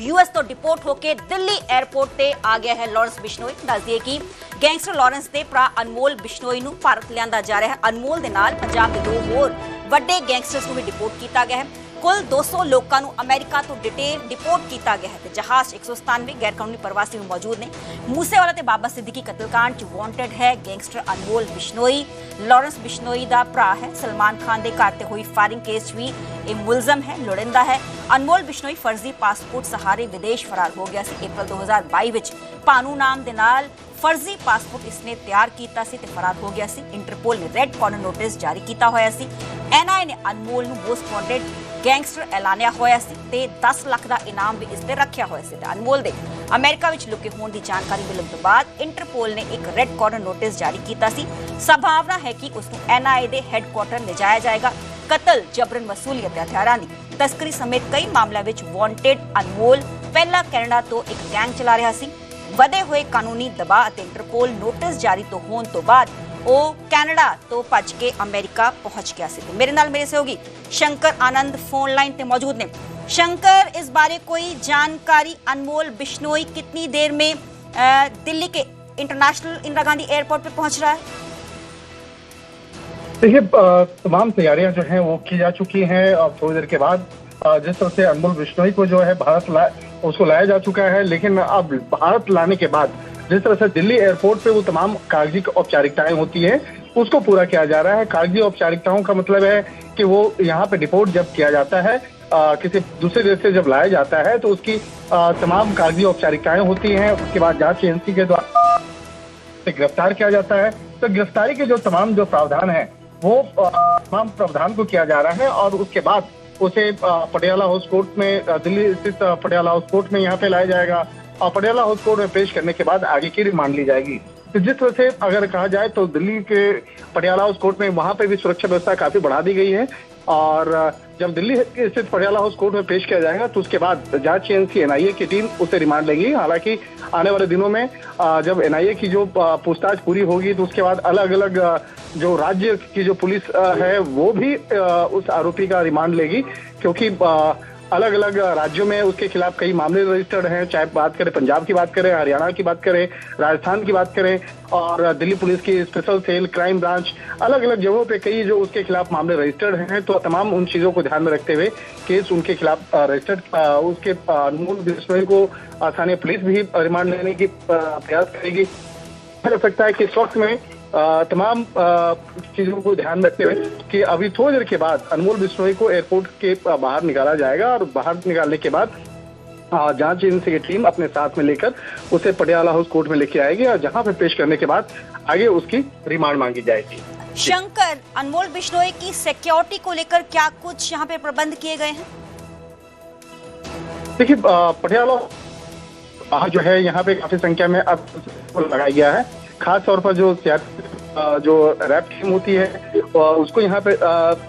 US तो deport होके Delhi airport ਤੇ ਆ ਗਿਆ ਹੈ ਲਾਰੈਂਸ ਬਿਸ਼ਨੋਈ। ਦੱਸ ਦਈਏ ਕਿ ਗੈਂਗਸਟਰ ਲਾਰੈਂਸ ਦੇ ਭਰਾ ਅਨਮੋਲ ਬਿਸ਼ਨੋਈ ਨੂੰ ਭਾਰਤ ਲਿਆਂਦਾ ਜਾ ਰਿਹਾ ਹੈ। ਅਨਮੋਲ ਦੇ ਨਾਲ ਪੰਜਾਬ ਦੇ 2 ਹੋਰ ਵੱਡੇ ਗੈਂਗਸਟਰਸ ਨੂੰ ਵੀ ਡਿਪੋਰਟ ਕੀਤਾ ਗਿਆ ਹੈ। कुल 200 लोगों को अमेरिका तो डिपोर्ट किया गया है। जहाज 197 गैर कानूनी प्रवासी में मौजूद ने। मूसेवाला ते बाबा सिद्दीकी कतलकांड च वांटेड है गैंगस्टर अनमोल बिश्नोई। लारेंस बिश्नोई दा भरा है। सलमान खान के घर ते हुई फायरिंग केस भी ये मुलजम है, लोड़िंदा है। अनमोल बिश्नोई फर्जी पासपोर्ट सहारे विदेश फरार हो गया सी। अप्रैल 2022 विच भानू नाम दे नाल फर्जी पासपोर्ट इसने तैयार किया सी ते फरार हो गया सी। इंटरपोल ने रेड कॉर्नर नोटिस जारी किया होया सी। एनआईए ने अनमोल नूं मोस्ट वांटेड गैंगस्टर ऐलानिया होया सी ते 10 लाख का इनाम भी इस ते रखिया होया सी। अनमोल दे अमेरिका विच लुके होने की जानकारी मिलने तो बाद इंटरपोल ने एक रेड कॉर्नर नोटिस जारी किया सी। संभावना है कि उसनूं एनआईए दे हैडक्वार्टर ले जाया जाएगा। कतल, जबरन वसूली ते हथियारां दी तस्करी समेत कई मामलों में वांटेड अनमोल पहला कैनेडा तो एक गैंग चला रहा सी। वधे हुए कानूनी दबाव ते इंटरपोल नोटिस जारी तो होने तो बाद वो कैनेडा तो भज के अमेरिका पहुंच गया सी। मेरे नाल मेरे सहयोगी शंकर आनंद फोन लाइन ते मौजूद ने। शंकर, इस बारे कोई जानकारी? अनमोल बिश्नोई कितनी देर में दिल्ली के इंटरनेशनल इंदिरा गांधी एयरपोर्ट पे पहुंच रहा है? देखिए, तमाम तैयारियां जो हैं वो की जा चुकी हैं। अब थोड़ी देर के बाद जिस तरह से अनमोल बिश्नोई को जो है उसको लाया जा चुका है, लेकिन अब भारत लाने के बाद जिस तरह से दिल्ली एयरपोर्ट पे वो तमाम कागजी औपचारिकताएं होती है उसको पूरा किया जा रहा है। कागजी औपचारिकताओं का मतलब है कि वो यहाँ पे डिपोर्ट जब किया जाता है, किसी दूसरे देश से जब लाया जाता है तो उसकी तमाम कागजी औपचारिकताएं होती हैं। उसके बाद जांच एजेंसी के द्वारा गिरफ्तार किया जाता है। तो गिरफ्तारी के जो तमाम प्रावधान है वो तमाम प्रावधान को किया जा रहा है और उसके बाद उसे पटियाला हाउस कोर्ट में, दिल्ली स्थित पटियाला हाउस कोर्ट में यहाँ पे लाया जाएगा और पटियाला हाउस कोर्ट में पेश करने के बाद आगे की रिमांड ली जाएगी। तो जिस तरह से अगर कहा जाए तो दिल्ली के पटियाला हाउस कोर्ट में वहां पे भी सुरक्षा व्यवस्था काफी बढ़ा दी गई है और जब दिल्ली स्थित पटियाला हाउस कोर्ट में पेश किया जाएगा तो उसके बाद जांच एजेंसी एनआईए की टीम उसे रिमांड लेगी। हालांकि आने वाले दिनों में जब एनआईए की जो पूछताछ पूरी होगी तो उसके बाद अलग अलग जो राज्य की जो पुलिस है वो भी उस आरोपी का रिमांड लेगी, क्योंकि अलग अलग राज्यों में उसके खिलाफ कई मामले रजिस्टर्ड हैं। चाहे बात करें पंजाब की बात करें, हरियाणा की बात करें, राजस्थान की बात करें और दिल्ली पुलिस की स्पेशल सेल, क्राइम ब्रांच, अलग अलग जगहों पे कई जो उसके खिलाफ मामले रजिस्टर्ड हैं। तो तमाम उन चीजों को ध्यान में रखते हुए केस उनके खिलाफ रजिस्टर्ड, उसके अनमोल बिश्नोई को स्थानीय पुलिस भी रिमांड लेने की प्रयास करेगी। हो सकता है कि इस वक्त में तमाम चीजों को ध्यान रखते हुए कि अभी थोड़ी देर के बाद अनमोल बिश्नोई को एयरपोर्ट के बाहर निकाला जाएगा और बाहर निकालने के बाद जांच एजेंसी की टीम अपने साथ में लेकर उसे पटियाला हाउस कोर्ट में लेके आएगी और जहां पे पेश करने के बाद आगे उसकी रिमांड मांगी जाएगी। शंकर, अनमोल बिश्नोई की सिक्योरिटी को लेकर क्या कुछ यहाँ पे प्रबंध किए गए हैं? देखिए, पटियाला जो है यहाँ पे काफी संख्या में अब लगाया गया है। खास तौर पर जो रैप टीम होती है उसको यहाँ पे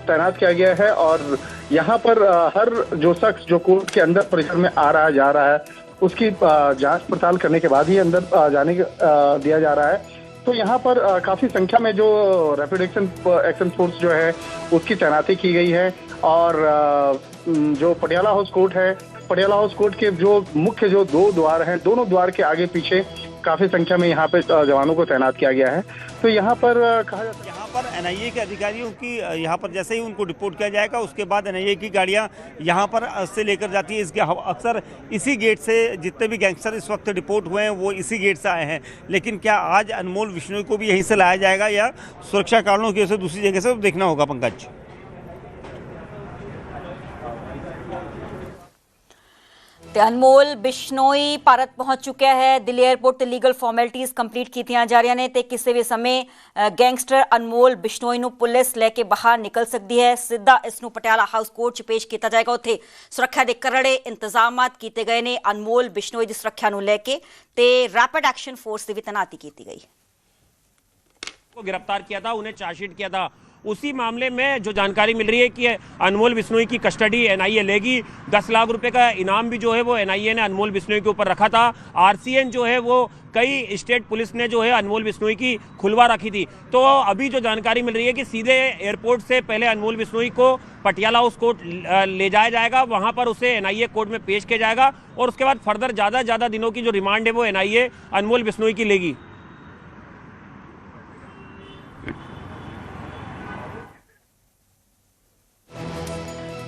तैनात किया गया है और यहाँ पर हर जो शख्स जो कोर्ट के अंदर परिसर में आ रहा है, जा रहा है, उसकी जांच पड़ताल करने के बाद ही अंदर जाने दिया जा रहा है। तो यहाँ पर काफी संख्या में जो रैपिड एक्शन फोर्स जो है उसकी तैनाती की गई है और जो पटियाला हाउस कोर्ट है, पटियाला हाउस कोर्ट के जो मुख्य जो 2 द्वार हैं, दोनों द्वार के आगे पीछे काफी संख्या में यहाँ पे जवानों को तैनात किया गया है। तो यहाँ पर कहा जाता है यहाँ पर एनआईए के अधिकारियों की यहाँ पर जैसे ही उनको डिपोर्ट किया जाएगा उसके बाद एनआईए की गाड़ियाँ यहाँ पर से लेकर जाती है। इसके अक्सर इसी गेट से जितने भी गैंगस्टर इस वक्त डिपोर्ट हुए हैं वो इसी गेट से आए हैं। लेकिन क्या आज अनमोल बिश्नोई को भी यहीं से लाया जाएगा या सुरक्षा कारणों की वजह से दूसरी जगह से देखना होगा? पंकज, अनमोल बिश्नोई भारत पहुंच चुका है। दिल्ली एयरपोर्ट ते लीगल फॉर्मैलिटीज़ कंप्लीट कीतियां जा रही ने ते किसी भी समय गैंगस्टर अनमोल बिश्नोई नूं पुलिस लैके बाहर निकल सकती है। सीधा इसनूं पटियाला हाउस कोर्ट च पेश किया जाएगा। उत्थे सुरक्षा के करड़े इंतजाम किए गए ने। अनमोल बिश्नोई की सुरक्षा नूं लैके ते रैपिड एक्शन फोर्स की भी तैनाती की गई। को गिरफ्तार किया था, उन्हें चार्जशीट किया था उसी मामले में जो जानकारी मिल रही है कि अनमोल बिश्नोई की कस्टडी एनआईए लेगी। 10 लाख रुपए का इनाम भी जो है वो एनआईए ने अनमोल बिश्नोई के ऊपर रखा था। आरसीएन जो है वो कई स्टेट पुलिस ने जो है अनमोल बिश्नोई की खुलवा रखी थी। तो अभी जो जानकारी मिल रही है कि सीधे एयरपोर्ट से पहले अनमोल बिश्नोई को पटियाला हाउस कोर्ट ले जाया जाएगा, वहां पर उसे एनआईए कोर्ट में पेश किया जाएगा और उसके बाद फर्दर ज़्यादा दिनों की जो रिमांड है वो एनआईए अनमोल बिश्नोई की लेगी।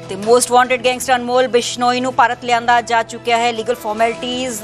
ਤੇ ਮੋਸਟ ਵਾਂਟਡ ਗੈਂਗਸਟਰ ਅਨਮੋਲ ਬਿਸ਼ਨੋਈ ਨੂੰ ਭਾਰਤ ਲਿਆਂਦਾ ਜਾ ਚੁੱਕਿਆ ਹੈ। ਲੀਗਲ ਫਾਰਮੈਲਿਟੀਜ਼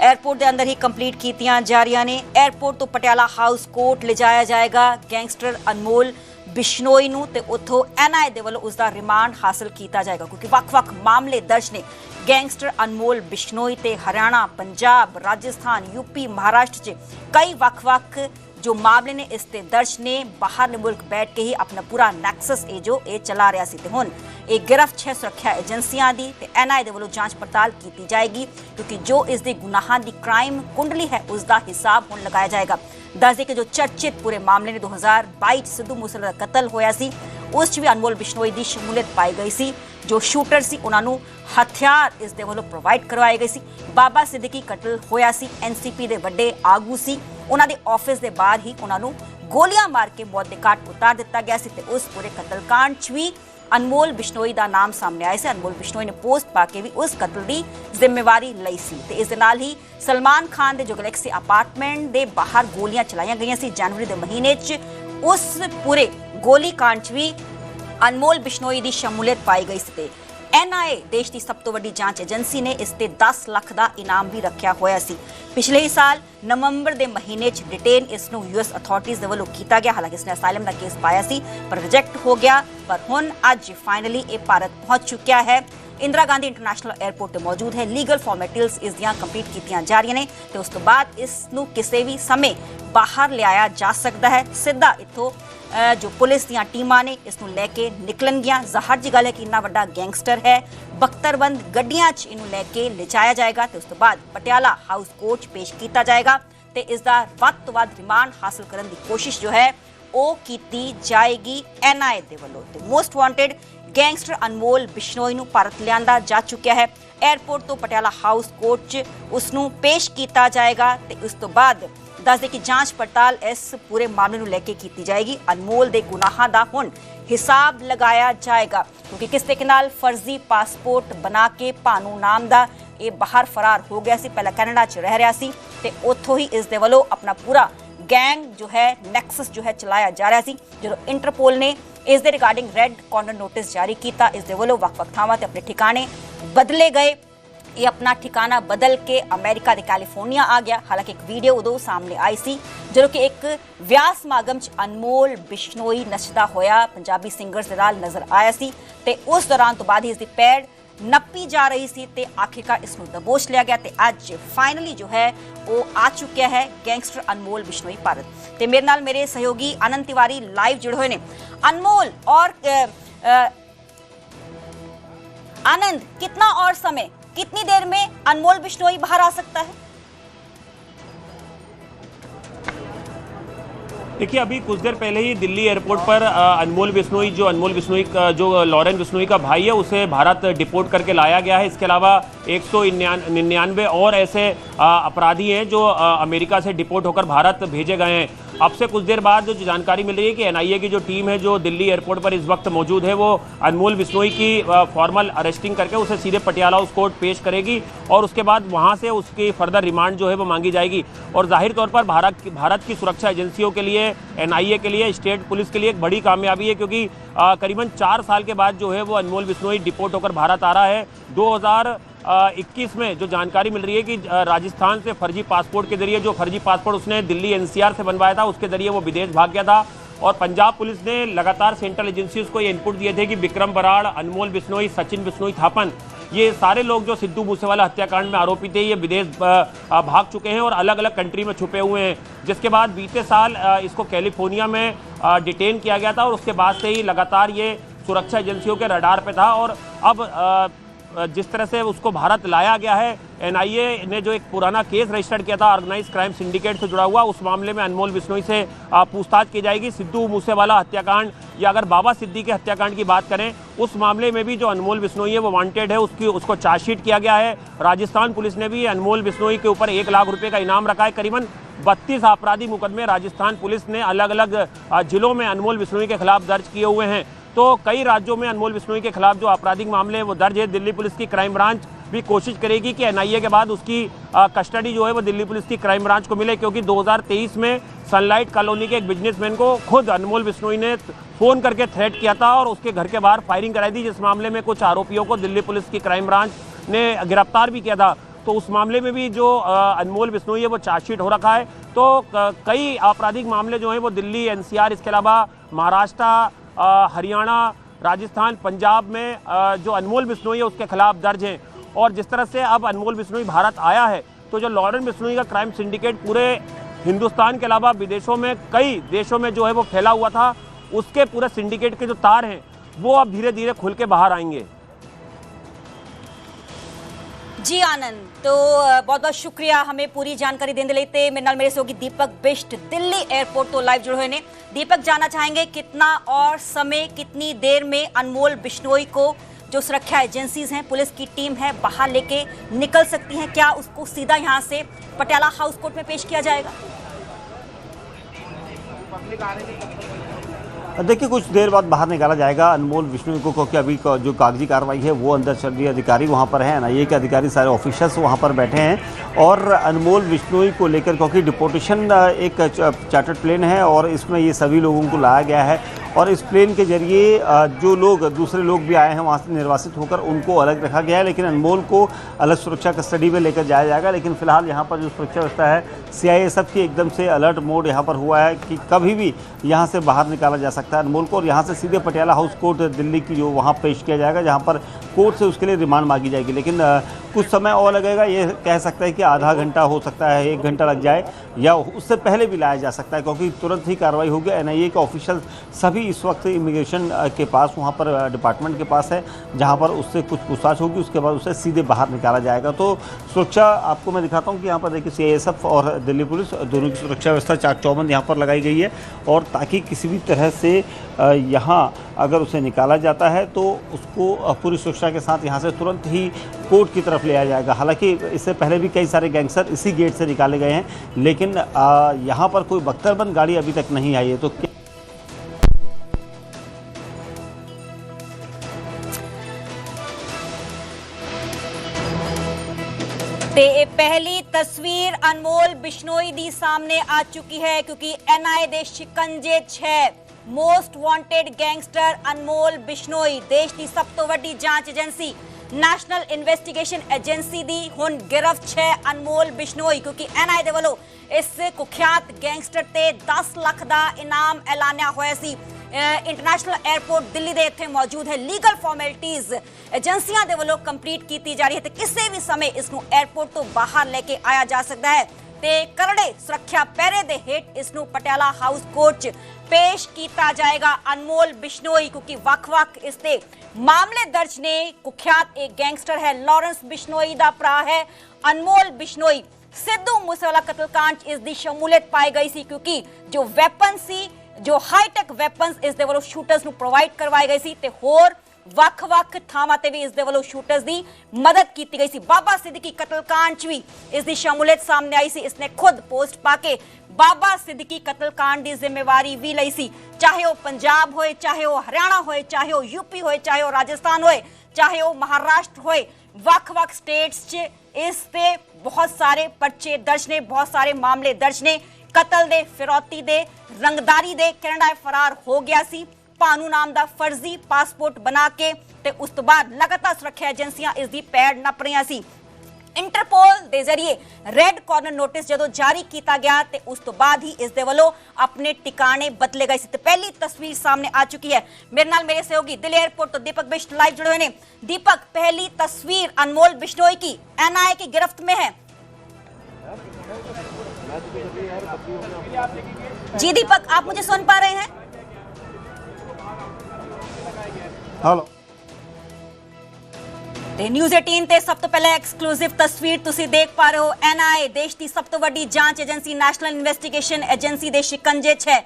एयरपोर्ट के अंदर ही कंप्लीट कीतियां जा रही ने। एयरपोर्ट तो पटियाला हाउस कोर्ट ले जाया जाएगा गैंगस्टर अनमोल बिश्नोई नूं ते उत्थों एनआईए दे वल्लों उसका रिमांड हासिल किया जाएगा, क्योंकि वख-वख मामले दर्ज ने गैंगस्टर अनमोल बिश्नोई ते हरियाणा, पंजाब, राजस्थान, यूपी, महाराष्ट्र च कई वख-वख जो मामले ने इस ते दर्ज ने। बाहर मुल्क बैठ के ही अपना पूरा नैक्सस ये चला रहा सी ते हुण एक गिरफ्त 6 सुरक्षा एजेंसियां दी ते एनआईए दे वल्लों जांच पड़ताल की जाएगी, क्योंकि जो इसके गुनाहां दी क्राइम कुंडली है उसका हिसाब हुण लगाया जाएगा। दस दे कि जो चर्चित पूरे मामले ने 2022 सिद्धू मूसेवाला दा कतल होया सी, उस भी अनमोल बिश्नोई की शमूलियत पाई गई सी। जो शूटर सी उन्होंने हथियार इस दे वल्लों प्रोवाइड करवाए गए सी। बाबा सिद्दीकी कतल होया सी, एनसीपी के वड्डे आगू सी, उन्होंने ऑफिस के बाहर ही उन्होंने गोलियां मार के मौत के घाट उतार दिता गया सी। ते उस पूरे कतलकांड च भी अनमोल बिश्नोई का नाम सामने आया से। अनमोल बिश्नोई ने पोस्ट पा के भी उस कतल की जिम्मेवारी लई सी। ते इस दे नाल ही सलमान खान के जो गैलेक्सी अपार्टमेंट के बाहर गोलियां चलाईयां गईयां सी जनवरी के महीने च। उस पूरे गोली कांड च भी अनमोल बिश्नोई की शमूलियत पाई गई सी। एनआईए देश की सब तो वड्डी जांच एजेंसी ने इस ते 10 लाख का इनाम भी रखा होया सी। पिछले ही साल नवंबर के महीने च डिटेन इसनूं यूएस अथॉरिटीज़ दे वल्लों कीता गया। हालांकि इसने असाइलम का केस पाया सी पर रिजेक्ट हो गया, पर हुण अज फाइनली ये भारत पहुंच चुकिया है। इंदिरा गांधी इंटरनेशनल एयरपोर्ट पर मौजूद है। लीगल फॉर्मेलिटीज़ इसदियां कंप्लीट कीतियां जा रही ने ते उस तो बाद इसनूं किसी भी समय बाहर लियाया जा सकता है। सीधा इत्थों जो पुलिस दी टीमां ने इसनूं लैके निकलणगियां। ज़ाहिर जी गल है कि इन्ना वड्डा गैंगस्टर है, बख्तरबंद गड्डियां च इनूं लैके ले जाया जाएगा ते उस तो बाद पटियाला हाउस कोर्ट पेश किया जाएगा ते इसका वध तो वध रिमांड हासिल करने की कोशिश जो है वो की जाएगी एनआईए दे वल्लों। ते मोस्ट वांटेड गैंगस्टर अनमोल बिश्नोई नूं भारत लिआंदा जा चुकिया है। एयरपोर्ट तो पटियाला हाउस कोर्ट च उसनूं पेश किया जाएगा ते उस तो बाद दस दे कि जांच पड़ताल इस पूरे मामले को लेके की जाएगी। अनमोल के गुनाहां दा हुण हिसाब लगाया जाएगा, क्योंकि किस तरीके नाल फर्जी पासपोर्ट बना के भानू नाम दा ये बाहर फरार हो गया सी। पहला कैनेडा च रह रहा सी ते उत्थों ही इस दे वल्लों अपना पूरा गैंग जो है नैक्सस जो है चलाया जा रहा सी। जो इंटरपोल ने इस दे रिगार्डिंग रेड कॉर्नर नोटिस जारी किया। इस दे वल्लों वख-वख थावां ते अपने ठिकाने बदले गए। ये अपना ठिकाना बदल के अमेरिका के कैलिफोर्निया आ गया। हालांकि एक वीडियो उदों सामने आई सी जो कि एक विआह समागम च अनमोल बिश्नोई नचदा होया पंजाबी सिंगर्स दे नाल नजर आया सी ते उस दौरान तो बाद ही इसकी पैड़ नप्पी जा रही सी ते आखिरकार इसनूं दबोच लिया गया ते अज फाइनली जो है वो आ चुकिया है गैंगस्टर अनमोल बिश्नोई भारत। ते मेरे नाल मेरे सहयोगी आनंद तिवारी लाइव जुड़े हुए ने। अनमोल और आनंद, कितना और समय, कितनी देर में अनमोल बिश्नोई बाहर आ सकता है? देखिए, अभी कुछ देर पहले ही दिल्ली एयरपोर्ट पर अनमोल बिश्नोई का जो लॉरेन बिश्नोई का भाई है उसे भारत डिपोर्ट करके लाया गया है। इसके अलावा 199 और ऐसे अपराधी हैं जो अमेरिका से डिपोर्ट होकर भारत भेजे गए हैं। अब से कुछ देर बाद जो जानकारी मिल रही है कि एनआईए की जो टीम है जो दिल्ली एयरपोर्ट पर इस वक्त मौजूद है वो अनमोल बिश्नोई की फॉर्मल अरेस्टिंग करके उसे सीधे पटियाला हाउस कोर्ट पेश करेगी और उसके बाद वहां से उसकी फर्दर रिमांड जो है वो मांगी जाएगी। और जाहिर तौर पर भारत की सुरक्षा एजेंसियों के लिए, एनआईए के लिए, स्टेट पुलिस के लिए एक बड़ी कामयाबी है, क्योंकि करीबन 4 साल के बाद जो है वो अनमोल बिश्नोई डिपोर्ट होकर भारत आ रहा है। 2021 में जो जानकारी मिल रही है कि राजस्थान से फर्जी पासपोर्ट के जरिए, जो फर्जी पासपोर्ट उसने दिल्ली एनसीआर से बनवाया था, उसके जरिए वो विदेश भाग गया था। और पंजाब पुलिस ने लगातार सेंट्रल एजेंसीज को ये इनपुट दिए थे कि विक्रम बराड़, अनमोल बिश्नोई, सचिन बिश्नोई थापन, ये सारे लोग जो सिद्धू मूसेवाला हत्याकांड में आरोपी थे ये विदेश भाग चुके हैं और अलग अलग कंट्री में छुपे हुए हैं। जिसके बाद बीते साल इसको कैलिफोर्निया में डिटेन किया गया था और उसके बाद से ही लगातार ये सुरक्षा एजेंसियों के रडार पे था। और अब जिस तरह से उसको भारत लाया गया है, एनआईए ने जो एक पुराना केस रजिस्टर किया था ऑर्गेनाइज क्राइम सिंडिकेट से जुड़ा हुआ, उस मामले में अनमोल बिश्नोई से पूछताछ की जाएगी। सिद्धू मूसेवाला हत्याकांड या अगर बाबा सिद्दीकी हत्याकांड की बात करें, उस मामले में भी जो अनमोल बिश्नोई है वो वांटेड है, उसको चार्जशीट किया गया है। राजस्थान पुलिस ने भी अनमोल बिश्नोई के ऊपर 1 लाख रुपए का इनाम रखा है। करीबन 32 आपराधिक मुकदमे राजस्थान पुलिस ने अलग अलग जिलों में अनमोल बिश्नोई के खिलाफ दर्ज किए हुए हैं। तो कई राज्यों में अनमोल बिश्नोई के खिलाफ जो आपराधिक मामले हैं वो दर्ज है। दिल्ली पुलिस की क्राइम ब्रांच भी कोशिश करेगी कि एनआईए के बाद उसकी कस्टडी जो है वो दिल्ली पुलिस की क्राइम ब्रांच को मिले, क्योंकि 2023 में सनलाइट कॉलोनी के एक बिजनेसमैन को खुद अनमोल बिश्नोई ने फोन करके थ्रेट किया था और उसके घर के बाहर फायरिंग कराई थी, जिस मामले में कुछ आरोपियों को दिल्ली पुलिस की क्राइम ब्रांच ने गिरफ्तार भी किया था। तो उस मामले में भी जो अनमोल बिश्नोई है वो चार्जशीट हो रखा है। तो कई आपराधिक मामले जो हैं वो दिल्ली, एनसीआर, इसके अलावा महाराष्ट्र, हरियाणा, राजस्थान, पंजाब में जो अनमोल बिश्नोई है उसके खिलाफ दर्ज हैं। और जिस तरह से अब अनमोल बिश्नोई भारत आया है, तो जो लॉरेंस बिश्नोई का क्राइम सिंडिकेट पूरे हिंदुस्तान के अलावा विदेशों में कई देशों में जो है वो फैला हुआ था, उसके पूरे सिंडिकेट के जो तार हैं वो अब धीरे धीरे खुल के बाहर आएंगे। जी आनंद, तो बहुत बहुत शुक्रिया हमें पूरी जानकारी देने लेते। मेरे नाल मेरे से होगी दीपक बिष्ट, दिल्ली एयरपोर्ट तो लाइव जुड़े हुए ने। दीपक, जानना चाहेंगे कितना और समय, कितनी देर में अनमोल बिश्नोई को जो सुरक्षा एजेंसीज हैं, पुलिस की टीम है, बाहर लेके निकल सकती हैं? क्या उसको सीधा यहाँ से पटियाला हाउस कोर्ट में पेश किया जाएगा? देखिए, कुछ देर बाद बाहर निकाला जाएगा अनमोल बिश्नोई को, क्योंकि अभी जो कागजी कार्रवाई है वो अंदर चल रही है। अधिकारी वहाँ पर हैं, एनआईए के अधिकारी, सारे ऑफिसर्स वहाँ पर बैठे हैं और अनमोल बिश्नोई को लेकर, क्योंकि डिपोर्टेशन एक चार्टर्ड प्लेन है और इसमें ये सभी लोगों को लाया गया है और इस प्लेन के जरिए जो लोग, दूसरे लोग भी आए हैं वहाँ से निर्वासित होकर, उनको अलग रखा गया है। लेकिन अनमोल को अलग सुरक्षा कस्टडी में लेकर जाया जाएगा। लेकिन फिलहाल यहाँ पर जो सुरक्षा व्यवस्था है, सीआईएसएफ की एकदम से अलर्ट मोड यहाँ पर हुआ है कि कभी भी यहाँ से बाहर निकाला जा सकता है अनमोल को, और यहाँ से सीधे पटियाला हाउस कोर्ट दिल्ली की जो वहाँ पेश किया जाएगा, जहाँ पर कोर्ट से उसके लिए रिमांड मांगी जाएगी। लेकिन कुछ समय और लगेगा, ये कह सकता है कि आधा घंटा हो सकता है, 1 घंटा लग जाए, या उससे पहले भी लाया जा सकता है, क्योंकि तुरंत ही कार्रवाई होगी। एनआईए के ऑफिशियल सभी इस वक्त इमिग्रेशन के पास, वहाँ पर डिपार्टमेंट के पास है, जहाँ पर उससे कुछ पूछताछ होगी, उसके बाद उसे सीधे बाहर निकाला जाएगा। तो सुरक्षा आपको मैं दिखाता हूँ कि यहाँ पर देखिए सीआईएसएफ और दिल्ली पुलिस दोनों की सुरक्षा व्यवस्था चाक चौबंद यहाँ पर लगाई गई है, और ताकि किसी भी तरह से यहाँ अगर उसे निकाला जाता है तो उसको पूरी सुरक्षा के साथ यहाँ से तुरंत ही कोर्ट की तरफ ले आया जाएगा। हालांकि इससे पहले भी कई सारे गैंगस्टर इसी गेट से निकाले गए हैं, लेकिन यहाँ पर कोई बख्तरबंद गाड़ी अभी तक नहीं आई है। तो ते पहली तस्वीर अनमोल बिश्नोई दी सामने आ चुकी है, क्योंकि एनआईए दे शिकंजे 6 मोस्ट वांटेड गैंगस्टर अनमोल बिश्नोई, देश की सब तो वड्डी जांच एजेंसी नेशनल इन्वेस्टिगेशन एजेंसी दी हुण गिरफ्त है अनमोल बिश्नोई, क्योंकि एनआईए दे वल्लों इस कुख्यात गैंगस्टर ते 10 लाख दा इनाम ऐलानिया होया सी। इंटरनेशनल एयरपोर्ट दिल्ली दे इत्थे मौजूद है। लीगल फॉर्मेलिटीज एजेंसियां दे वल्लों कंप्लीट की जा रही है ते किसी भी समय इसनू एयरपोर्ट तो बाहर लेके आया जा सकता है ते करड़े सुरक्षा पैरे दे हेठ इसनू पटियाला हाउस कोर्ट पेश किया जाएगा अनमोल बिश्नोई, क्योंकि वख-वख इसते मामले दर्ज ने। कुख्यात एक गैंगस्टर है, लॉरेंस बिश्नोई दा भरा है अनमोल बिश्नोई। सिद्धू मूसेवाला कतलकांड इस दी शमूलियत पाई गई सी, क्योंकि जो वेपन सी, जो हाईटेक वेपन्स इस दे वल्लों शूटर्स नू प्रोवाइड करवाए गए सी ते होर वख-वख थावां ते भी इस दे वल्लों शूटर्स दी मदद की गई सी। बाबा सिद्दीकी कतलकांड च भी इस दी शमूलियत सामने आई सी। इसने खुद पोस्ट पाके बाबा सिद्दीकी कतलकांड की जिम्मेवारी भी लई सी, चाहे वो पंजाब होए, चाहे वो हरियाणा होए, चाहे वो यूपी होए, चाहे वो राजस्थान होए, चाहे वो महाराष्ट्र होए, वख-वख स्टेट्स च इस ते बहुत सारे पर्चे दर्ज ने, बहुत सारे मामले दर्ज ने। कतल दे, फिरौती दे, रंगदारी दे कनाडा फरार हो गया सी भानू नाम दा फर्जी पासपोर्ट बना के, ते उस तो बाद लगातार सुरक्षा एजेंसियां इस दी पैड़ नप रही सी। इंटरपोल दे जरिए रेड कॉर्नर नोटिस जदों जारी किया गया ते उस तो बाद ही इस दे वल्लों अपने टिकाने बदले गए सी। ते पहली तस्वीर सामने आ चुकी है। मेरे नाल मेरे सहयोगी दिल्ली एयरपोर्ट तो दीपक बिष्ट लाइव जुड़े हुए ने। दीपक, पहली तस्वीर अनमोल बिश्नोई की एनआईए की गिरफ्त में है। जी दीपक, आप मुझे सुन पा रहे हैं? हेलो ਤੇ ਨਿਊਜ਼ 18 ਤੇ ਸਭ ਤੋਂ ਪਹਿਲਾਂ ਐਕਸਕਲੂਸਿਵ ਤਸਵੀਰ ਤੁਸੀਂ ਦੇਖ ਪਾ ਰਹੇ ਹੋ। ਐਨਆਈਏ ਦੇਸ਼ ਦੀ ਸਭ ਤੋਂ ਵੱਡੀ ਜਾਂਚ ਏਜੰਸੀ ਨੈਸ਼ਨਲ ਇਨਵੈਸਟੀਗੇਸ਼ਨ ਏਜੰਸੀ ਦੇ ਸ਼ਿਕੰਜੇ 'ਚ ਹੈ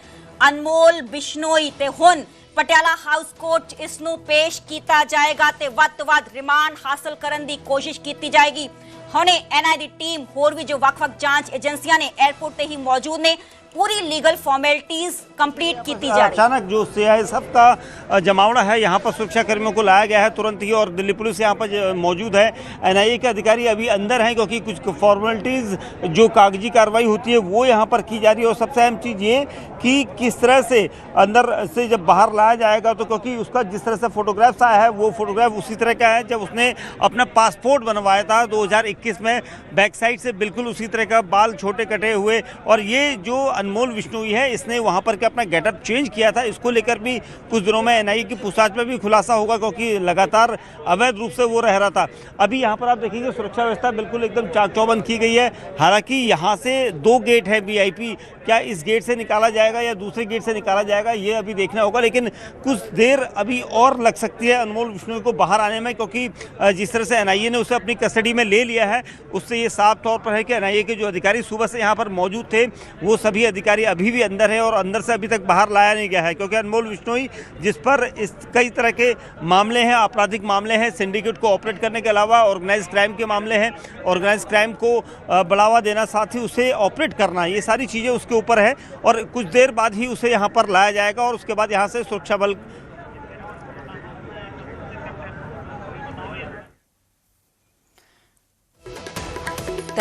ਅਨਮੋਲ ਬਿਸ਼ਨੋਈ ਤੇ ਹੁਣ ਪਟਿਆਲਾ ਹਾਊਸ ਕੋਰਟ 'ਚ ਇਸ ਨੂੰ ਪੇਸ਼ ਕੀਤਾ ਜਾਏਗਾ ਤੇ ਵੱਧ ਤੋਂ ਵੱਧ ਰਿਮਾਂਡ ਹਾਸਲ ਕਰਨ ਦੀ ਕੋਸ਼ਿਸ਼ ਕੀਤੀ ਜਾਏਗੀ। ਹੁਣੇ ਐਨਆਈਏ ਦੀ ਟੀਮ ਹੋਰ ਵੀ ਜੋ ਵੱਖ-ਵੱਖ ਜਾਂਚ ਏਜੰਸੀਆਂ ਨੇ एयरपोर्ट ਤੇ ही मौजूद ने पूरी लीगल फॉर्मेलिटीज कंप्लीट की जा रही है। अचानक जो सीआईएसएफ का जमावड़ा है यहाँ पर सुरक्षा कर्मियों को लाया गया है तुरंत ही, और दिल्ली पुलिस यहाँ पर मौजूद है। एनआईए के अधिकारी अभी अंदर हैं क्योंकि कुछ फॉर्मेलिटीज जो कागजी कार्रवाई होती है वो यहाँ पर की जा रही है। और सबसे अहम चीज़ ये कि किस तरह से अंदर से जब बाहर लाया जाएगा तो क्योंकि उसका जिस तरह से फोटोग्राफ्स आया है वो फोटोग्राफ उसी तरह का है जब उसने अपना पासपोर्ट बनवाया था 2021 में, बैक साइड से बिल्कुल उसी तरह का, बाल छोटे कटे हुए। और ये जो अनमोल बिश्नोई है इसने वहाँ पर के अपना गेटअप चेंज किया था। इसको लेकर भी कुछ दिनों में एनआईए की पूछताछ में भी खुलासा होगा क्योंकि लगातार अवैध रूप से वो रह रहा था। अभी यहाँ पर आप देखेंगे सुरक्षा व्यवस्था बिल्कुल एकदम चाक चौबंद की गई है। हालांकि यहाँ से 2 गेट है वीआईपी, क्या इस गेट से निकाला जाएगा या दूसरे गेट से निकाला जाएगा ये अभी देखना होगा, लेकिन कुछ देर अभी और लग सकती है अनमोल बिश्नोई को बाहर आने में, क्योंकि जिस तरह से एनआईए ने उसे अपनी कस्टडी में ले लिया है उससे ये साफ तौर पर है कि एनआईए के जो अधिकारी सुबह से यहाँ पर मौजूद थे वो सभी अधिकारी अभी भी अंदर है और अंदर से अभी तक बाहर लाया नहीं गया है। क्योंकि अनमोल बिश्नोई जिस पर इस कई तरह के मामले हैं, आपराधिक मामले हैं, सिंडिकेट को ऑपरेट करने के अलावा ऑर्गेनाइज क्राइम के मामले हैं, ऑर्गेनाइज क्राइम को बढ़ावा देना, साथ ही उसे ऑपरेट करना, ये सारी चीज़ें उसके ऊपर है। और कुछ देर बाद ही उसे यहाँ पर लाया जाएगा और उसके बाद यहाँ से सुरक्षा बल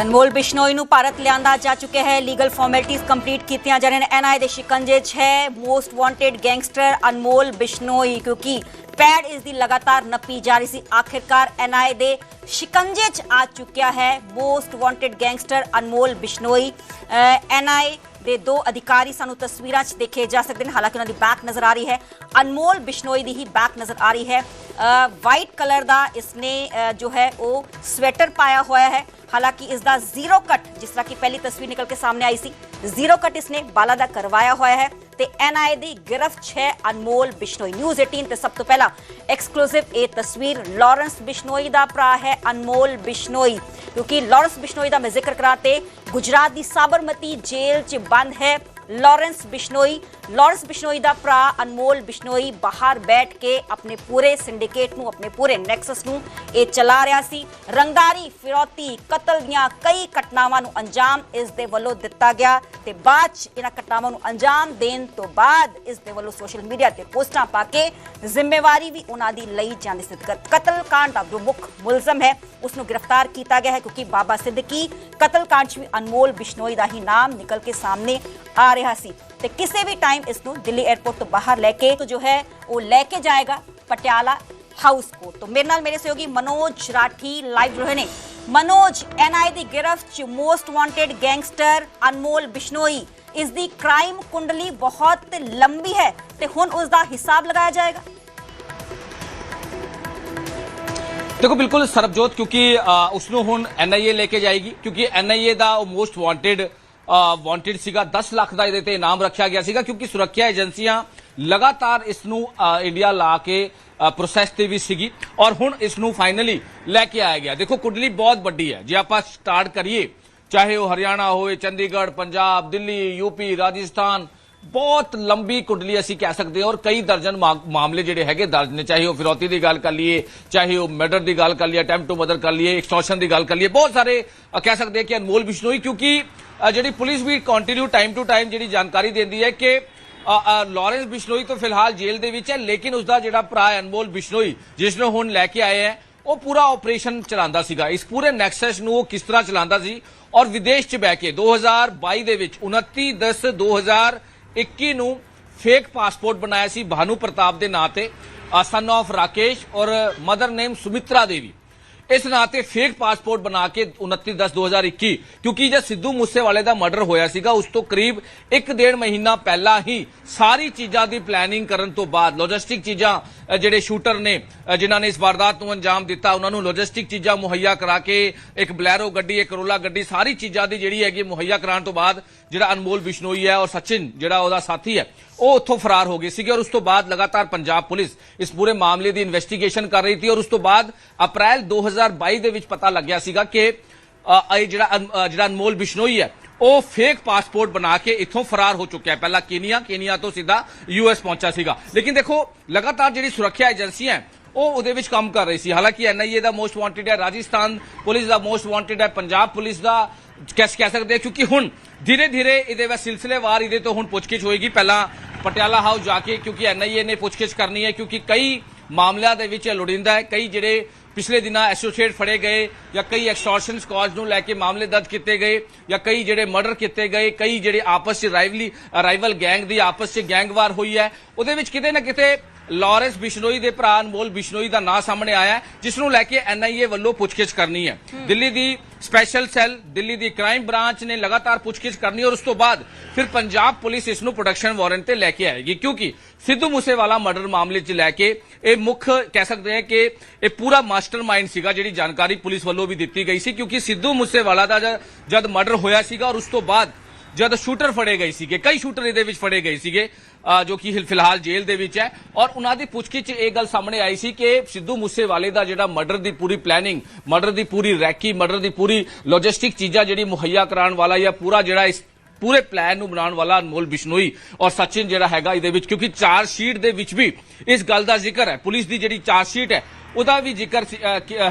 ਅਨਮੋਲ ਬਿਸ਼ਨੋਈ ਨੂੰ ਭਾਰਤ ਲਿਆਂਦਾ ਜਾ ਚੁੱਕਿਆ ਹੈ। ਲੀਗਲ ਫਾਰਮੈਲਿਟੀਜ਼ ਕੰਪਲੀਟ ਕੀਤੀਆਂ ਜਾ ਰਹੀਆਂ ਨੇ। ਐਨਆਈਏ ਦੇ ਸ਼ਿਕੰਜੇ 'ਚ ਹੈ ਮੋਸਟ ਵਾਂਟਡ ਗੈਂਗਸਟਰ ਅਨਮੋਲ ਬਿਸ਼ਨੋਈ, ਕਿਉਂਕਿ ਪੈਡ ਇਸ ਦੀ ਲਗਾਤਾਰ ਨੱਪੀ ਜਾ ਰਹੀ ਸੀ। ਆਖਿਰਕਾਰ ਐਨਆਈਏ ਦੇ ਸ਼ਿਕੰਜੇ 'ਚ ਆ ਚੁੱਕਿਆ ਹੈ ਮੋਸਟ ਵਾਂਟਡ ਗੈਂਗਸਟਰ ਅਨਮੋਲ ਬਿਸ਼ਨੋਈ। ਐਨਆਈਏ ਦੇ 2 अधिकारी सानू तस्वीरां च देखे जा सकते हैं, हालांकि उन्होंने बैक नज़र आ रही है। अनमोल बिश्नोई दी ही बैक नज़र आ रही है। वाइट कलर का इसने जो है वो स्वेटर पाया हुआ है। हालांकि इसका जीरो कट, जिस तरह की पहली तस्वीर निकल के सामने आई सी, जीरो कट इसने बाला दा करवाया हुआ है। ते एनआईए दी गिरफ्त है अनमोल बिश्नोई। न्यूज़ 18 ते सब तो पहला एक्सक्लूसिव ये तस्वीर लॉरेंस बिश्नोई दा भरा है अनमोल बिश्नोई, क्योंकि लॉरेंस बिश्नोई दा मैं जिक्र कराते गुजरात दी साबरमती जेल च बंद है लॉरेंस बिश्नोई। लॉरेंस बिश्नोई दा भरा अनमोल बिश्नोई बाहर बैठ के अपने पूरे सिंडिकेट नूं, अपने पूरे नैक्सस नूं ये चला रहा सी। रंगदारी, फिरौती, कतल दियां कई घटनावां नूं अंजाम इस दे वल्लों दिता गया ते बाद च इन्हां घटनावां नूं अंजाम देण तो बाद इस दे वल्लों सोशल मीडिया ते पोस्टां पा के जिम्मेवारी भी उन्हां दी लई जांदी सी। कतल कांड दा जो मुख मुलजम है उसनूं गिरफ्तार किया गया है, क्योंकि बाबा सिद्दीकी कतल कांड च भी अनमोल बिश्नोई दा ही नाम निकल के सामने आ रहा सी। ते किसी भी टाइम इसनूं दिल्ली एयरपोर्ट तो बाहर लेके तो जो है वो लेके जाएगा पटियाला हाउस कोर्ट। तो मेरे नाल मेरे सहयोगी मनोज राठी लाइव रहे ने। मनोज, एनआईए दी गिरफ्त च मोस्ट वांटेड गैंगस्टर अनमोल बिश्नोई, इसकी क्राइम कुंडली बहुत लंबी है ते हुण उसका हिसाब लगाया जाएगा। देखो बिल्कुल सरबजोत, क्योंकि उसनों हुण एनआईए लेके जाएगी, क्योंकि एनआईए दा मोस्ट वांटेड सीगा। 10 लाख का इहदे ते इनाम रखा गया सीगा, क्योंकि सुरक्षा एजेंसियां लगातार इसनूं इंडिया ला के प्रोसैस ते भी सीगी और हुण इसनूं फाइनली लैके आया गया। देखो कुंडली बहुत बड़ी है, जे आपां स्टार्ट करिए चाहे वो हरियाणा हो, चंडीगढ़, पंजाब, दिल्ली, यूपी, राजस्थान, बहुत लंबी कुंडली असी कह सकते हैं और कई दर्जन मामले जिहड़े हैगे दर्ज ने। चाहे वो फिरौती की गल कर लीए, चाहे वो मर्डर की गल कर लीए, अटैम्प्ट टू मर्डर कर लीए, एक्सटॉर्शन की गल कर लीए, बहुत सारे कह सकते हैं कि अनमोल बिश्नोई, क्योंकि जी पुलिस भी कंटिन्यू टाइम टू टाइम जी जानकारी देती है कि लॉरेंस बिश्नोई तो फिलहाल जेल दे विच है, लेकिन उसका जिहड़ा भरा अनमोल बिश्नोई जिसने हुण लैके आए हैं वो पूरा ऑपरेशन चलांदा सीगा। इस पूरे नैक्सस नूं किस तरह चलांदा सी और विदेश च बह के 2022 दे विच 29/10/2021 नूं फेक पासपोर्ट बनाया सी भानु प्रताप दे नां ते, सन ऑफ राकेश और मदर नेम सुमित्रा देवी। ਇਸ ਨਾਂ ਤੇ ਫੇਕ ਪਾਸਪੋਰਟ ਬਣਾ ਕੇ 29/10/2021 ਕਿਉਂਕਿ ਜਦ ਸਿੱਧੂ ਮੂਸੇਵਾਲੇ ਦਾ ਮਰਡਰ ਹੋਇਆ ਸੀਗਾ ਉਸ ਤੋਂ ਕਰੀਬ 1.5 ਮਹੀਨਾ ਪਹਿਲਾਂ ਹੀ ਸਾਰੀ ਚੀਜ਼ਾਂ ਦੀ ਪਲੈਨਿੰਗ ਕਰਨ ਤੋਂ ਬਾਅਦ ਲੌਜਿਸਟਿਕ ਚੀਜ਼ਾਂ ਜਿਹੜੇ ਸ਼ੂਟਰ ਨੇ ਜਿਨ੍ਹਾਂ ਨੇ ਇਸ ਵਾਰਦਾਤ ਨੂੰ ਅੰਜਾਮ ਦਿੱਤਾ ਉਹਨਾਂ ਨੂੰ ਲੌਜਿਸਟਿਕ ਚੀਜ਼ਾਂ ਮੁਹੱਈਆ ਕਰਾ ਕੇ ਇੱਕ ਬਲੈਰੋ ਗੱਡੀ ਇੱਕ ਕਰੋਲਾ ਗੱਡੀ ਸਾਰੀ ਚੀਜ਼ਾਂ ਦੀ ਜਿਹੜੀ ਹੈਗੀ ਮੁਹੱਈਆ ਕਰਾਉਣ ਤੋਂ ਬਾਅਦ ਜਿਹੜਾ ਅਨਮੋਲ ਬਿਸ਼ਨੋਈ ਹੈ ਔਰ ਸਚਿਨ ਜਿਹੜਾ ਉਹਦਾ ਸਾਥੀ ਹੈ ਉਹ ਉੱਥੋਂ ਫਰਾਰ ਹੋ ਗਏ ਸੀਗੇ ਔਰ ਉਸ ਤੋਂ ਬਾਅਦ ਲਗਾਤਾਰ ਪੰਜਾਬ ਪੁਲਿਸ ਇਸ ਪੂਰੇ ਮਾਮਲੇ ਦੀ ਇਨਵੈਸਟੀਗੇਸ਼ਨ ਕਰ ਰਹੀ ਸੀ ਔਰ ਉਸ ਤੋਂ ਬਾਅਦ ਅਪ੍ਰੈਲ 2022 ਦੇ ਵਿੱਚ ਪਤਾ ਲੱਗਿਆ ਸੀਗਾ ਕਿ ਇਹ ਜਿਹੜਾ ਅਨਮੋਲ ਬਿਸ਼ਨੋਈ ਹੈ ਉਹ ਫੇਕ ਪਾਸਪੋਰਟ ਬਣਾ ਕੇ ਇੱਥੋਂ ਫਰਾਰ ਹੋ ਚੁੱਕਿਆ ਹੈ। ਪਹਿਲਾਂ ਕੀਨੀਆ ਤੋਂ ਸਿੱਧਾ US ਪਹੁੰਚਾ ਸੀਗਾ। ਲੇਕਿਨ ਦੇਖੋ ਲਗਾਤਾਰ ਜਿਹੜੀ ਸੁਰੱਖਿਆ ਏਜੰਸੀਆਂ ਹੈ ਉਹ ਉਹਦੇ ਵਿੱਚ ਕੰਮ ਕਰ ਰਹੀ ਸੀ। ਹਾਲਾਂਕਿ NIA ਦਾ ਮੋਸਟ ਵਾਂਟਡ ਹੈ, ਰਾਜਸਥਾਨ ਪੁਲਿਸ ਦਾ ਮੋਸਟ ਵਾਂਟਡ ਹੈ, ਪੰਜਾਬ ਪੁਲਿਸ ਦਾ ਕਹਿ ਸਕਦੇ ਕਿਉਂਕਿ ਹੁਣ ਧੀਰੇ ਧੀਰੇ ਇਹਦੇ ਵਿੱਚ ਸਿਲਸਿਲੇਵਾਰ ਇਹਦੇ ਤੋਂ ਹੁਣ ਪੁੱਛਗਿੱਛ ਹੋਏਗੀ। ਪਹਿਲਾਂ ਪਟਿਆਲਾ ਹਾਊਸ ਜਾ ਕੇ ਕਿਉਂਕਿ NIA ਨੇ ਪੁੱਛਗਿੱਛ ਕਰਨੀ ਹੈ ਕਿਉਂਕਿ ਕਈ ਮਾਮਲਿਆਂ ਦੇ ਵਿੱਚ ਲੋੜੀਂਦਾ ਹੈ ਕਈ ਜਿਹੜੇ ਪਿਛਲੇ ਦਿਨਾਂ ਐਸੋਸੀਏਟ ਫੜੇ ਗਏ ਜਾਂ ਕਈ ਐਕਸਟੋਰਸ਼ਨ ਕਾਜ਼ ਨੂੰ ਲੈ ਕੇ ਮਾਮਲੇ ਦਰਜ ਕੀਤੇ ਗਏ ਜਾਂ ਕਈ ਜਿਹੜੇ ਮਰਡਰ ਕੀਤੇ ਗਏ ਕਈ ਜਿਹੜੇ ਆਪਸ 'ਚ ਰਾਈਵਲ ਗੈਂਗ ਦੀ ਆਪਸ 'ਚ ਗੈਂਗਵਾਰ ਹੋਈ ਹੈ ਉਹਦੇ ਵਿੱਚ ਕਿਤੇ ਨਾ ਕਿਤੇ ਲਾਰੈਂਸ ਬਿਸ਼ਨੋਈ ਦੇ ਭਰਾ ਅਨਮੋਲ ਬਿਸ਼ਨੋਈ ਦਾ ਨਾਂ ਸਾਹਮਣੇ ਆਇਆ ਜਿਸ ਨੂੰ ਲੈ ਕੇ NIA ਵੱਲੋਂ ਪੁੱਛਗਿੱਛ ਕਰਨੀ ਹੈ। ਦਿੱਲੀ ਦੀ ਸਪੈਸ਼ਲ ਸੈੱਲ ਦਿੱਲੀ ਦੀ ਕ੍ਰਾਈਮ ਬ੍ਰਾਂਚ ਨੇ ਲਗਾਤਾਰ ਪੁੱਛਗਿੱਛ ਕਰਨੀ ਔਰ ਉਸ ਤੋਂ ਬਾਅਦ ਫਿਰ ਪੰਜਾਬ ਪੁਲਿਸ ਇਸ ਨੂੰ ਪ੍ਰੋਡਕਸ਼ਨ ਵਾਰੰਟ ਤੇ ਲੈ ਕੇ ਆਏਗੀ ਕਿਉਂਕਿ ਸਿੱਧੂ ਮੂਸੇਵਾਲਾ ਮਰਡਰ ਮਾਮਲੇ 'ਚ ਲੈ ਕੇ ਇਹ ਮੁੱਖ ਕਹਿ ਸਕਦੇ ਹਾਂ ਕਿ ਇਹ ਪੂਰਾ ਮਾਸਟਰਮਾਈਂਡ ਸੀਗਾ ਜਿਹੜੀ ਜਾਣਕਾਰੀ ਪੁਲਿਸ ਵੱਲੋਂ ਵੀ ਦਿੱਤੀ ਗਈ ਸੀ ਕਿਉਂਕਿ ਸਿੱਧੂ ਮੂਸੇਵਾਲਾ ਦਾ ਜਦ ਮਰਡਰ ਹੋਇਆ ਸੀਗਾ ਔਰ ਉਸ ਤੋਂ ਬਾਅਦ ਜਦ ਸ਼ੂਟਰ ਫੜੇ ਗਏ ਸੀਗੇ ਕਈ ਸ਼ੂਟਰ ਇਹਦੇ ਵਿੱਚ ਫੜੇ ਗਏ ਸੀਗੇ ਜੋ ਕਿ ਫਿਲਹਾਲ ਜੇਲ੍ਹ ਦੇ ਵਿੱਚ ਹੈ ਔਰ ਉਹਨਾਂ ਦੀ ਪੁੱਛਗਿੱਛ 'ਚ ਇਹ ਗੱਲ ਸਾਹਮਣੇ ਆਈ ਸੀ ਕਿ ਸਿੱਧੂ ਮੂਸੇਵਾਲੇ ਦਾ ਜਿਹੜਾ ਮਰਡਰ ਦੀ ਪੂਰੀ ਪਲੈਨਿੰਗ ਮਰਡਰ ਦੀ ਪੂਰੀ ਰੈਕੀ ਮਰਡਰ ਦੀ ਪੂਰੀ ਲੌਜਿਸਟਿਕ ਚੀਜ਼ਾਂ ਜਿਹੜੀ ਮੁਹੱਈਆ ਕਰਾਉਣ ਵਾਲਾ ਜਾਂ ਪੂਰਾ ਜਿਹੜਾ ਇਸ ਪੂਰੇ ਪਲਾਨ ਨੂੰ ਬਣਾਉਣ ਵਾਲਾ ਅਨਮੋਲ ਬਿਸ਼ਨੋਈ ਔਰ ਸਚਿਨ ਜਿਹੜਾ ਹੈਗਾ ਇਹਦੇ ਵਿੱਚ ਕਿਉਂਕਿ ਚਾਰਜ ਸ਼ੀਟ ਦੇ ਵਿੱਚ ਵੀ ਇਸ ਗੱਲ ਦਾ ਜ਼ਿਕਰ ਹੈ ਪੁਲਿਸ ਦੀ ਜਿਹੜੀ ਚਾਰਜ ਸ਼ੀਟ ਹੈ ਉਹਦਾ ਵੀ ਜ਼ਿਕਰ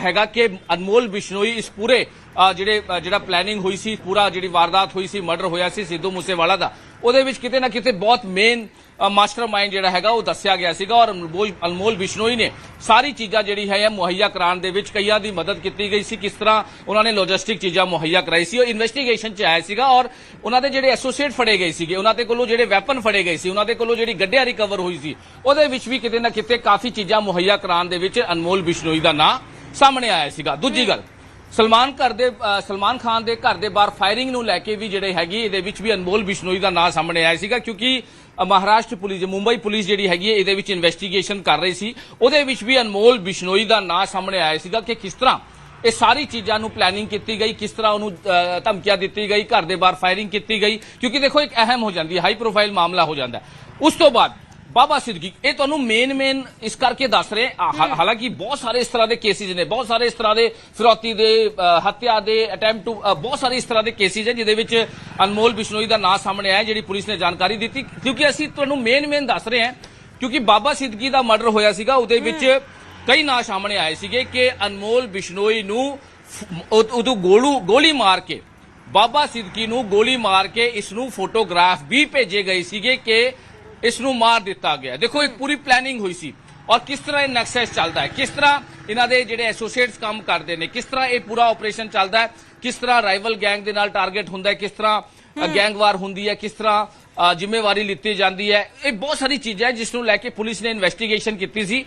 ਹੈਗਾ ਕਿ ਅਨਮੋਲ ਬਿਸ਼ਨੋਈ ਇਸ ਪੂਰੇ ਜਿਹੜਾ ਪਲੈਨਿੰਗ ਹੋਈ ਸੀ ਪੂਰਾ ਜਿਹੜੀ ਵਾਰਦਾਤ ਹੋਈ ਸੀ ਮਰਡਰ ਹੋਇਆ ਸੀ ਸਿੱਧੂ ਮੂਸੇਵਾਲਾ ਦਾ ਉਹਦੇ ਵਿੱਚ ਕਿਤੇ ਨਾ ਕਿਤੇ ਬਹੁਤ ਮੇਨ ਮਾਸਟਰਮਾਈਂਡ ਜਿਹੜਾ ਹੈਗਾ ਉਹ ਦੱਸਿਆ ਗਿਆ ਸੀਗਾ ਔਰ ਅਨਮੋਲ ਬਿਸ਼ਨੋਈ ਨੇ ਸਾਰੀ ਚੀਜ਼ਾਂ ਜਿਹੜੀ ਹੈ ਮੁਹੱਈਆ ਕਰਾਉਣ ਦੇ ਵਿੱਚ ਕਈਆਂ ਦੀ ਮਦਦ ਕੀਤੀ ਗਈ ਸੀ ਕਿਸ ਤਰ੍ਹਾਂ ਉਹਨਾਂ ਨੇ ਲੌਜਿਸਟਿਕ ਚੀਜ਼ਾਂ ਮੁਹੱਈਆ ਕਰਾਈ ਸੀ ਉਹ ਇਨਵੈਸਟੀਗੇਸ਼ਨ 'ਚ ਆਇਆ ਸੀਗਾ ਔਰ ਉਹਨਾਂ ਦੇ ਜਿਹੜੇ ਐਸੋਸੀਏਟ ਫੜੇ ਗਏ ਸੀਗੇ ਉਹਨਾਂ ਦੇ ਕੋਲੋਂ ਜਿਹੜੇ ਵੈਪਨ ਫੜੇ ਗਏ ਸੀ ਉਹਨਾਂ ਦੇ ਕੋਲੋਂ ਜਿਹੜੀ ਗੱਡੀਆਂ ਰਿਕਵਰ ਹੋਈ ਸੀ ਉਹਦੇ ਵਿੱਚ ਵੀ ਕਿਤੇ ਨਾ ਕਿਤੇ ਕਾਫੀ ਚੀਜ਼ਾਂ ਮੁਹੱਈਆ ਕਰਾਉਣ ਦੇ ਵਿੱਚ ਅਨਮੋਲ ਬਿਸ਼ਨੋਈ ਦਾ ਨਾਂ ਸਾਹਮਣੇ ਆਇਆ ਸੀਗਾ। ਦੂਜੀ ਗੱਲ ਸਲਮਾਨ ਖਾਨ ਦੇ ਘਰ ਦੇ ਬਾਹਰ ਫਾਇਰਿੰਗ ਨੂੰ ਲੈ ਕੇ ਵੀ ਜਿਹੜੇ ਹੈਗੀ ਇਹਦੇ ਵਿੱਚ ਵੀ ਅਨਮੋਲ ਬਿਸ਼ਨੋਈ ਦਾ ਨਾਂ ਸਾਹਮਣੇ ਆਇਆ ਸੀਗਾ ਕਿਉਂਕਿ ਮਹਾਰਾਸ਼ਟਰ ਪੁਲਿਸ ਮੁੰਬਈ ਪੁਲਿਸ ਜਿਹੜੀ ਹੈਗੀ ਇਹਦੇ ਵਿੱਚ ਇਨਵੈਸਟੀਗੇਸ਼ਨ ਕਰ ਰਹੀ ਸੀ ਉਹਦੇ ਵਿੱਚ ਵੀ ਅਨਮੋਲ ਬਿਸ਼ਨੋਈ ਦਾ ਨਾਂ ਸਾਹਮਣੇ ਆਇਆ ਸੀਗਾ ਕਿ ਕਿਸ ਤਰ੍ਹਾਂ ਇਹ ਸਾਰੀ ਚੀਜ਼ਾਂ ਨੂੰ ਪਲੈਨਿੰਗ ਕੀਤੀ ਗਈ ਕਿਸ ਤਰ੍ਹਾਂ ਉਹਨੂੰ ਧਮਕੀਆਂ ਦਿੱਤੀ ਗਈ ਘਰ ਦੇ ਬਾਹਰ ਫਾਇਰਿੰਗ ਕੀਤੀ ਗਈ ਕਿਉਂਕਿ ਦੇਖੋ ਇੱਕ ਅਹਿਮ ਹੋ ਜਾਂਦੀ ਹੈ ਹਾਈ ਪ੍ਰੋਫਾਈਲ ਮਾਮਲਾ ਹੋ ਜਾਂਦਾ ਉਸ ਤੋਂ ਬਾਅਦ ਬਾਬਾ ਸਿੱਦਕੀ ਇਹ ਤੁਹਾਨੂੰ ਮੇਨ ਇਸ ਕਰਕੇ ਦੱਸ ਰਹੇ ਹਾਲਾਂਕਿ ਬਹੁਤ ਸਾਰੇ ਇਸ ਤਰ੍ਹਾਂ ਦੇ ਕੇਸਿਸ ਨੇ ਬਹੁਤ ਸਾਰੇ ਇਸ ਤਰ੍ਹਾਂ ਦੇ ਫਿਰੌਤੀ ਦੇ ਹੱਤਿਆ ਦੇ ਅਟੈਂਪਟ ਟੂ ਬਹੁਤ ਸਾਰੇ ਇਸ ਤਰ੍ਹਾਂ ਦੇ ਕੇਸਿਸ ਹੈ ਜਿਹਦੇ ਵਿੱਚ ਅਨਮੋਲ ਬਿਸ਼ਨੋਈ ਦਾ ਨਾਂ ਸਾਹਮਣੇ ਆਇਆ ਜਿਹੜੀ ਪੁਲਿਸ ਨੇ ਜਾਣਕਾਰੀ ਦਿੱਤੀ ਕਿਉਂਕਿ ਅਸੀਂ ਤੁਹਾਨੂੰ ਮੇਨ ਦੱਸ ਰਹੇ ਹਾਂ ਕਿਉਂਕਿ ਬਾਬਾ ਸਿੱਦਕੀ ਦਾ ਮਰਡਰ ਹੋਇਆ ਸੀਗਾ ਉਹਦੇ ਵਿੱਚ ਕਈ ਨਾਂ ਸਾਹਮਣੇ ਆਏ ਸੀਗੇ ਕਿ ਅਨਮੋਲ ਬਿਸ਼ਨੋਈ ਨੂੰ ਉਦੋਂ ਗੋਲੀ ਮਾਰ ਕੇ ਬਾਬਾ ਸਿੱਦਕੀ ਨੂੰ ਗੋਲੀ ਮਾਰ ਕੇ ਇਸ ਨੂੰ ਫੋਟੋਗ੍ਰਾਫ ਵੀ ਭੇਜੇ ਗਏ ਸੀਗੇ ਕਿ ਇਸ ਨੂੰ ਮਾਰ ਦਿੱਤਾ ਗਿਆ। ਦੇਖੋ ਇੱਕ ਪੂਰੀ ਪਲੈਨਿੰਗ ਹੋਈ ਸੀ ਔਰ ਕਿਸ ਤਰ੍ਹਾਂ ਇਹ ਨੈਕਸਸ ਚੱਲਦਾ ਹੈ ਕਿਸ ਤਰ੍ਹਾਂ ਇਹਨਾਂ ਦੇ ਜਿਹੜੇ ਐਸੋਸੀਏਟਸ ਕੰਮ ਕਰਦੇ ਨੇ ਕਿਸ ਤਰ੍ਹਾਂ ਇਹ ਪੂਰਾ ਆਪਰੇਸ਼ਨ ਚੱਲਦਾ ਹੈ ਕਿਸ ਤਰ੍ਹਾਂ ਰਾਈਵਲ ਗੈਂਗ ਦੇ ਨਾਲ ਟਾਰਗੇਟ ਹੁੰਦਾ ਹੈ ਕਿਸ ਤਰ੍ਹਾਂ ਗੈਂਗਵਾਰ ਹੁੰਦੀ ਹੈ ਕਿਸ ਤਰ੍ਹਾਂ ਜ਼ਿੰਮੇਵਾਰੀ ਲਿੱਤੀ ਜਾਂਦੀ ਹੈ ਇਹ ਬਹੁਤ ਸਾਰੀ ਚੀਜ਼ਾਂ ਜਿਸ ਨੂੰ ਲੈ ਕੇ ਪੁਲਿਸ ਨੇ ਇਨਵੈਸਟੀਗੇਸ਼ਨ ਕੀਤੀ ਸੀ